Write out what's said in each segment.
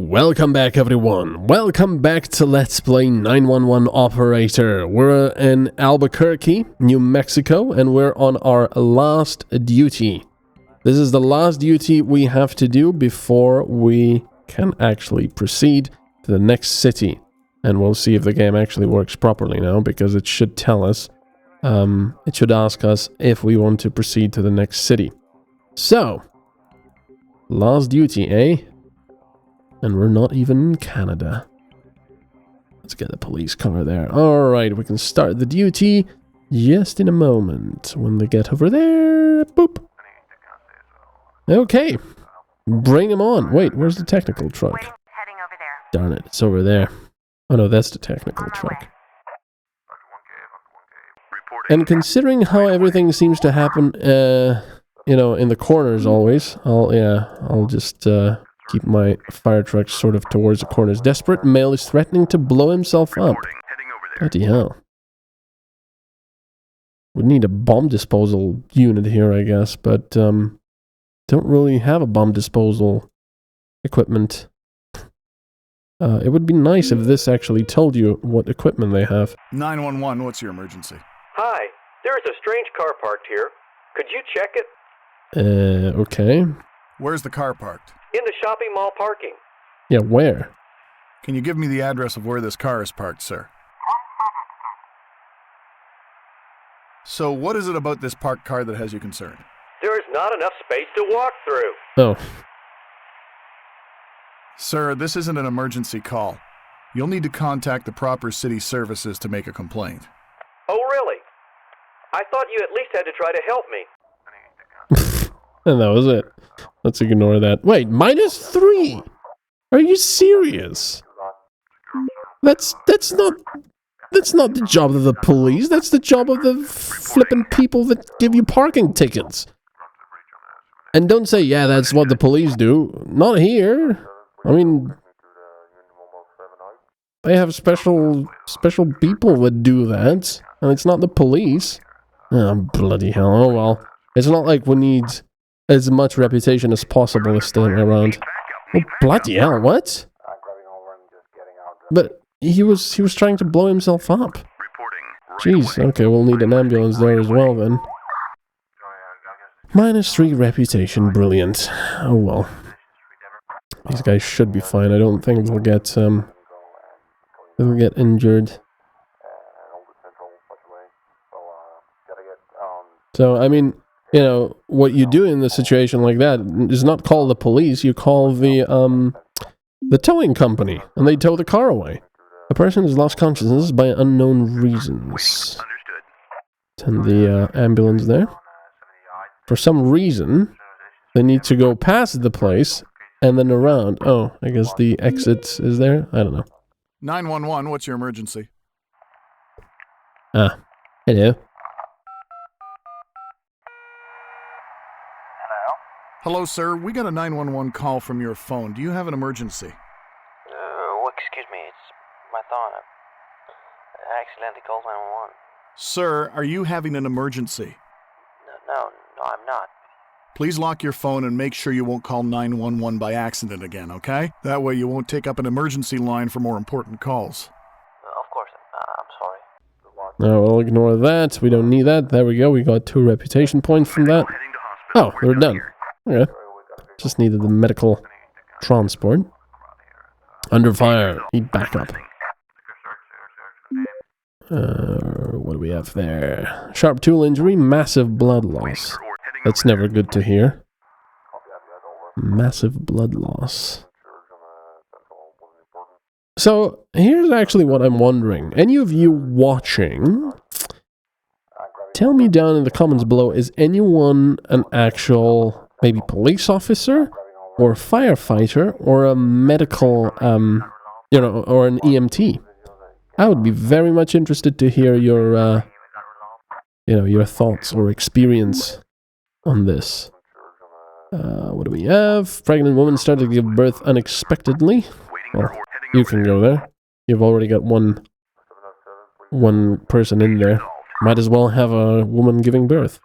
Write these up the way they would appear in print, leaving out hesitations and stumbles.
Welcome back, everyone. Welcome back to Let's Play 911 Operator. We're in Albuquerque, New Mexico, and we're on our last duty. This is the last duty we have to do before we can actually proceed to the next city. And we'll see if the game actually works properly now, because it should tell us, it should ask us if we want to proceed to the next city. So, last duty, eh? And we're not even in Canada. Let's get the police car there. Alright, we can start the duty just in a moment. When they get over there, boop. Okay, bring them on. Wait, where's the technical truck? Heading over there. Darn it, it's over there. Oh no, that's the technical truck. And considering how everything seems to happen, you know, in the corners always, I'll just, keep my fire truck sort of towards the corners. Desperate male is threatening to blow himself up. Bloody hell. Would need a bomb disposal unit here, I guess, but don't really have a bomb disposal equipment. It would be nice if this actually told you what equipment they have. 911, what's your emergency? Hi, there is a strange car parked here. Could you check it? Okay. Where's the car parked? In the shopping mall parking. Yeah, where? Can you give me the address of where this car is parked, sir? So what is it about this parked car that has you concerned? There is not enough space to walk through. Oh. Sir, this isn't an emergency call. You'll need to contact the proper city services to make a complaint. Oh, really? I thought you at least had to try to help me. And that was it. Let's ignore that. Wait, -3? Are you serious? That's not the job of the police. That's the job of the flippin' people that give you parking tickets. And don't say, yeah, that's what the police do. Not here. I mean, they have special people that do that, and it's not the police. Oh, bloody hell. Oh, well. It's not like we need as much reputation as possible this time around. Oh, bloody hell, what? But he was trying to blow himself up. Jeez, okay, we'll need an ambulance there as well then. -3 reputation, brilliant. Oh well. These guys should be fine. I don't think they'll get injured. So, I mean, you know, what you do in a situation like that is not call the police, you call the towing company, and they tow the car away. A person has lost consciousness by unknown reasons. Send the ambulance there. For some reason, they need to go past the place and then around. Oh, I guess the exit is there? I don't know. 911, what's your emergency? Ah, hello. Hello, sir. We got a 911 call from your phone. Do you have an emergency? Excuse me, it's my thought. I accidentally called 911. Sir, are you having an emergency? No, I'm not. Please lock your phone and make sure you won't call 911 by accident again, okay? That way you won't take up an emergency line for more important calls. Of course, I'm sorry. No, we'll ignore that. We don't need that. There we go. We got 2 reputation points from that. Oh, they're done. Okay. Just needed the medical transport. Under fire. Need backup. What do we have there? Sharp tool injury, massive blood loss. That's never good to hear. Massive blood loss. So, here's actually what I'm wondering. Any of you watching, tell me down in the comments below, is anyone an actual, maybe police officer, or a firefighter, or a medical, you know, or an EMT? I would be very much interested to hear your, you know, your thoughts or experience on this. What do we have? Pregnant woman started to give birth unexpectedly. Well, you can go there. You've already got one person in there. Might as well have a woman giving birth.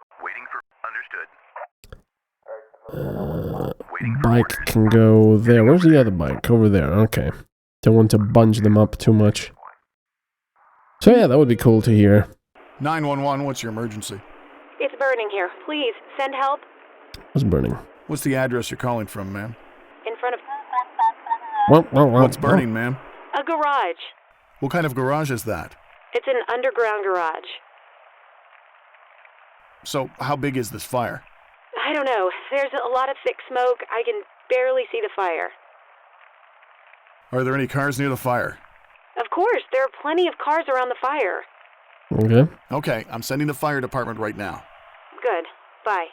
bike can go there. Where's the other bike? Over there. Okay. Don't want to bunch them up too much. So yeah, that would be cool to hear. 911, what's your emergency? It's burning here. Please, send help. What's burning? What's the address you're calling from, ma'am? In front of What's burning, ma'am? a garage. What kind of garage is that? It's an underground garage. So, how big is this fire? I don't know. There's a lot of thick smoke. I can barely see the fire. Are there any cars near the fire? Of course, there are plenty of cars around the fire. Okay. Okay, I'm sending the fire department right now. Good. Bye.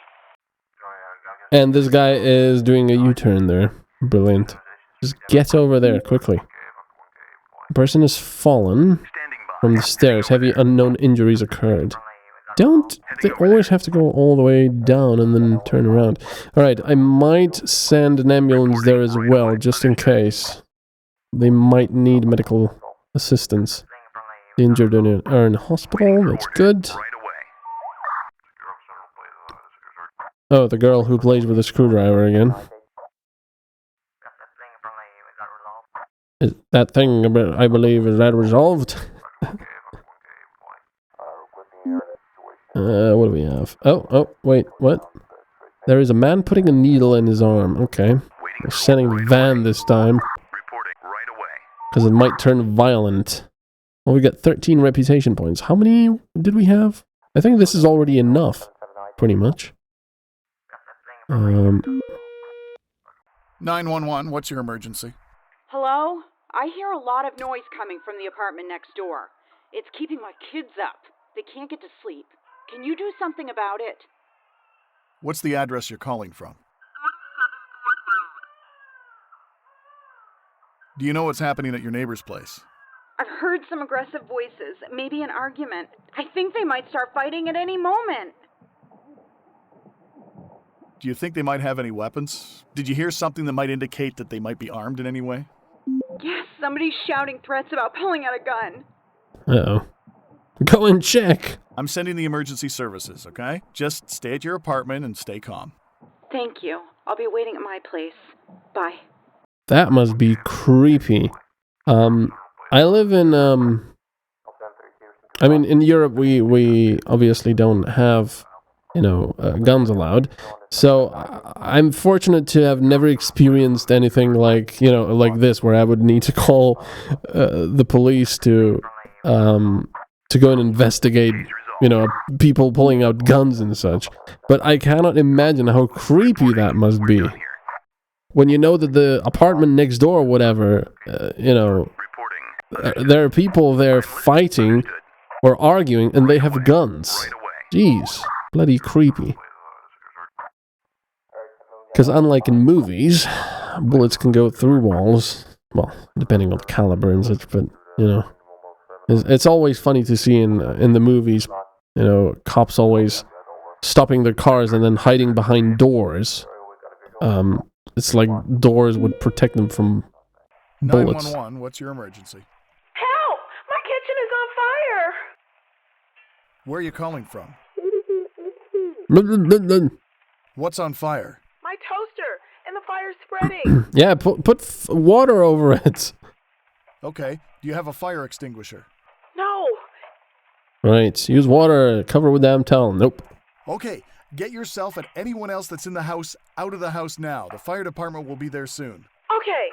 And this guy is doing a U-turn there. Brilliant. Just get over there, quickly. The person has fallen from the stairs. Heavy unknown injuries occurred. Don't they always have to go all the way down and then turn around? Alright, I might send an ambulance there as well, just in case. They might need medical assistance. The injured are in hospital, that's good. Oh, the girl who plays with a screwdriver again. Is that thing, I believe, is that resolved? What do we have? Oh, wait, what? There is a man putting a needle in his arm. Okay. We're sending the van this time. Because it might turn violent. Well, we got 13 reputation points. How many did we have? I think this is already enough. Pretty much. 911, what's your emergency? Hello? I hear a lot of noise coming from the apartment next door. It's keeping my kids up. They can't get to sleep. Can you do something about it? What's the address you're calling from? Do you know what's happening at your neighbor's place? I've heard some aggressive voices, maybe an argument. I think they might start fighting at any moment. Do you think they might have any weapons? Did you hear something that might indicate that they might be armed in any way? Yes, somebody's shouting threats about pulling out a gun. Uh-oh. Go and check. I'm sending the emergency services, okay? Just stay at your apartment and stay calm. Thank you. I'll be waiting at my place. Bye. That must be creepy. I live in, I mean, in Europe, we obviously don't have, guns allowed. So I'm fortunate to have never experienced anything like, like this, where I would need to call the police to go and investigate, people pulling out guns and such. But I cannot imagine how creepy that must be. When you know that the apartment next door or whatever, there are people there fighting or arguing and they have guns. Jeez, bloody creepy. Because unlike in movies, bullets can go through walls. Well, depending on the caliber and such, but, it's always funny to see in the movies, cops always stopping their cars and then hiding behind doors. It's like doors would protect them from bullets. 911, what's your emergency? Help! My kitchen is on fire! Where are you calling from? Yeah, What's on fire? My toaster, and the fire's spreading. put water over it. Okay, do you have a fire extinguisher? No! Right, use water, cover with damn towel. Nope. Okay, get yourself and anyone else that's in the house out of the house now. The fire department will be there soon. Okay.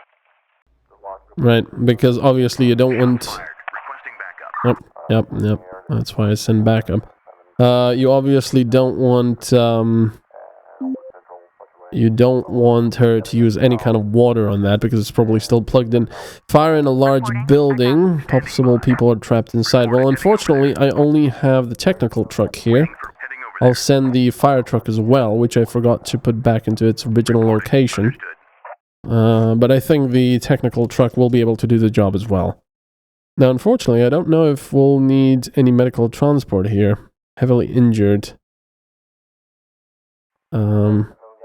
Right, because obviously you don't want... Yep. That's why I send backup. You obviously don't want... You don't want her to use any kind of water on that because it's probably still plugged in. Fire in a large building. Possible people are trapped inside. Well, unfortunately, I only have the technical truck here. I'll send the fire truck as well, which I forgot to put back into its original location. But I think the technical truck will be able to do the job as well. Now, unfortunately, I don't know if we'll need any medical transport here. Heavily injured.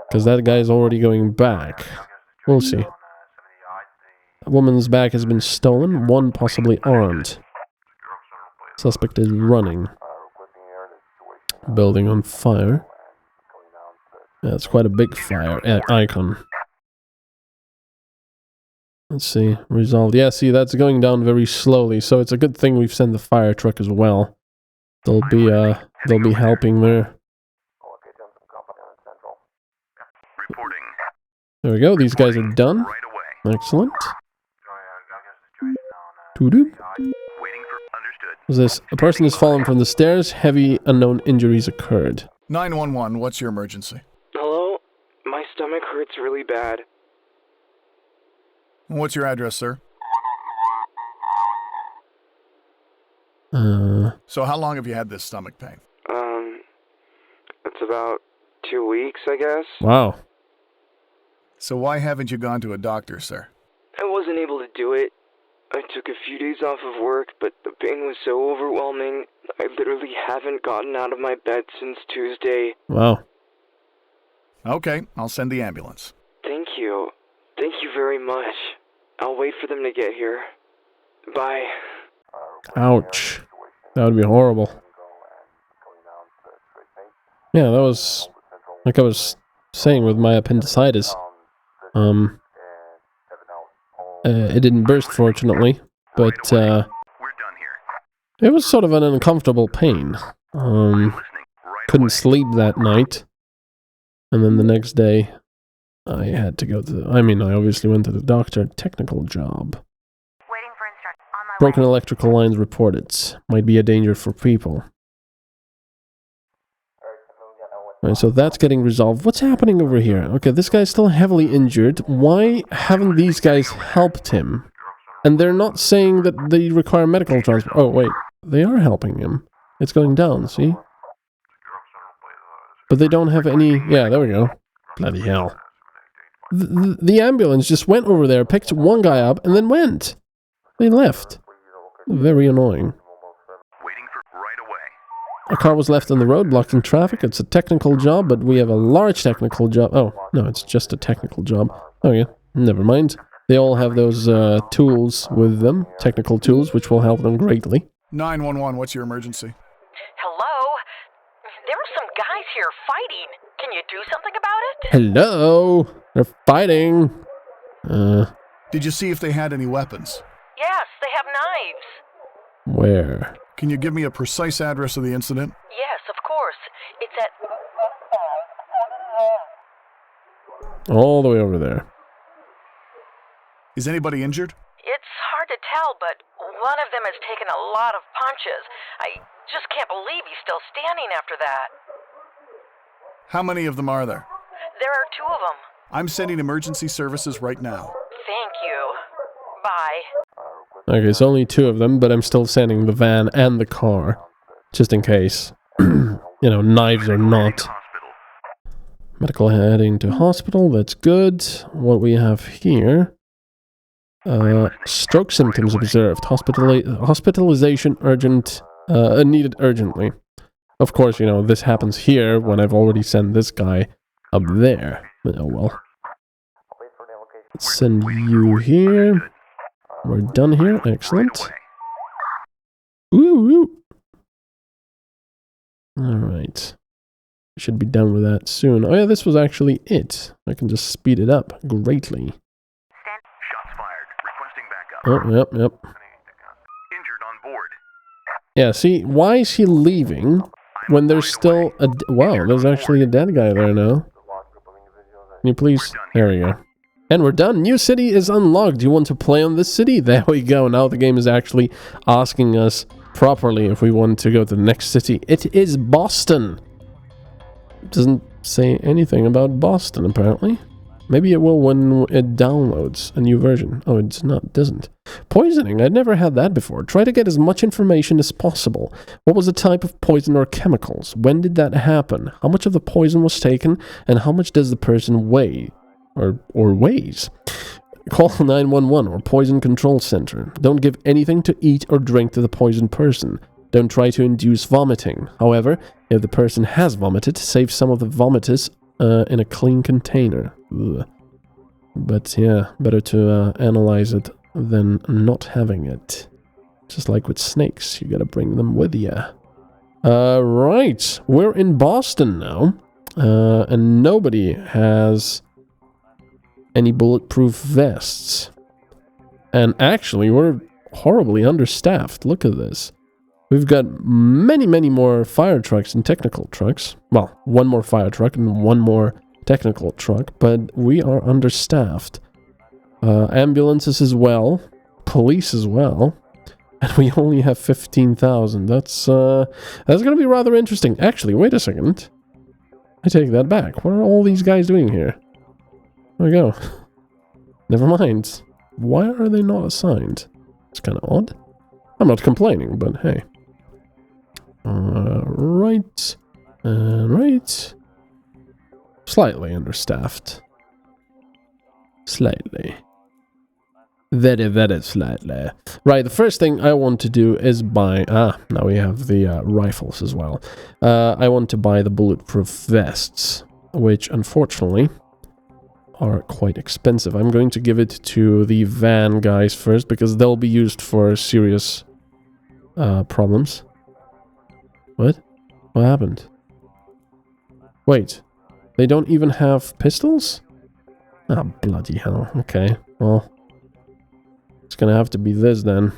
Because that guy's already going back. We'll see. A woman's bag has been stolen, one possibly armed. Suspect is running. Building on fire. Yeah, it's quite a big fire icon. Let's see. Resolved. Yeah, see, that's going down very slowly, so it's a good thing we've sent the fire truck as well. They'll be helping there. There we go. These guys are done. Excellent. Doo-doo. What's this? A person has fallen from the stairs. Heavy unknown injuries occurred. 911, what's your emergency? Hello? My stomach hurts really bad. What's your address, sir? So how long have you had this stomach pain? It's about 2 weeks, I guess. Wow. So why haven't you gone to a doctor, sir? I wasn't able to do it. I took a few days off of work, but the pain was so overwhelming, I literally haven't gotten out of my bed since Tuesday. Wow. Okay, I'll send the ambulance. Thank you. Thank you very much. I'll wait for them to get here. Bye. Ouch. That would be horrible. Yeah, that was... like I was saying with my appendicitis. It didn't burst, fortunately, but, it was sort of an uncomfortable pain. Couldn't sleep that night. And then the next day, I had to go to the... I mean, I obviously went to the doctor. Technical job. Waiting for instruction. On my Broken way. electrical lines reported. Might be a danger for people. Alright, so that's getting resolved. What's happening over here? Okay, this guy's still heavily injured. Why haven't these guys helped him? And they're not saying that they require medical transport. Oh, wait. They are helping him. It's going down, see? But they don't have any... yeah, there we go. Bloody hell. The ambulance just went over there, picked one guy up, and then went. They left. Very annoying. A car was left on the road, blocking traffic. It's a technical job, but we have a large technical job. Oh, no, it's just a technical job. Oh, yeah, never mind. They all have those tools with them, technical tools, which will help them greatly. 911, what's your emergency? Hello? There are some guys here fighting. Can you do something about it? Hello? They're fighting. Did you see if they had any weapons? Yes, they have knives. Where? Can you give me a precise address of the incident? Yes, of course. It's at... All the way over there. Is anybody injured? It's hard to tell, but one of them has taken a lot of punches. I just can't believe he's still standing after that. How many of them are there? There are 2 of them. I'm sending emergency services right now. Thank you. Bye. Okay, it's only 2 of them, but I'm still sending the van and the car. Just in case. You know, knives or not. Medical heading to hospital, that's good. What we have here... stroke symptoms observed. Hospitalization urgent... needed urgently. Of course, you know, this happens here when I've already sent this guy up there. Oh well. Let's send you here. We're done here. Excellent. Woo woo. Alright. Should be done with that soon. Oh yeah, this was actually it. I can just speed it up greatly. Shots fired. Requesting backup. Oh, yep. Injured on board. Yeah, see, why is he leaving when there's still a... wow, there's actually a dead guy there now. Can you please... there we go. And we're done. New city is unlocked. Do you want to play on this city? There we go. Now the game is actually asking us properly if we want to go to the next city. It is Boston. It doesn't say anything about Boston, apparently. Maybe it will when it downloads a new version. Oh, it's not. It doesn't. Poisoning. I'd never had that before. Try to get as much information as possible. What was the type of poison or chemicals? When did that happen? How much of the poison was taken? And how much does the person weigh? Or weighs? Call 911 or Poison Control Center. Don't give anything to eat or drink to the poisoned person. Don't try to induce vomiting. However, if the person has vomited, save some of the vomitus in a clean container. Ugh. But yeah, better to analyze it than not having it. Just like with snakes, you gotta bring them with you. Right, we're in Boston now, and nobody has any bulletproof vests. And actually, we're horribly understaffed. Look at this. We've got many, many more fire trucks and technical trucks. Well, one more fire truck and one more technical truck, but we are understaffed. Ambulances as well. Police as well. And we only have 15,000. That's going to be rather interesting. Actually, wait a second. I take that back. What are all these guys doing here? There we go. Never mind. Why are they not assigned? It's kind of odd. I'm not complaining, but hey. Right. Right. Slightly understaffed. Slightly. Very, very slightly. Right, the first thing I want to do is buy... now we have the rifles as well. I want to buy the bulletproof vests, which unfortunately are quite expensive. I'm going to give it to the van guys first, because they'll be used for serious problems. What? What happened? Wait, they don't even have pistols? Ah, bloody hell. Okay, well... it's gonna have to be this then.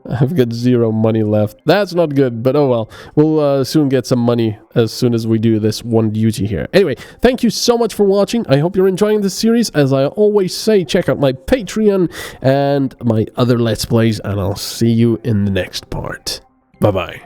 I've got 0 money left. That's not good, but oh well. We'll soon get some money as soon as we do this one duty here. Anyway, thank you so much for watching. I hope you're enjoying this series. As I always say, check out my Patreon and my other Let's Plays, and I'll see you in the next part. Bye-bye.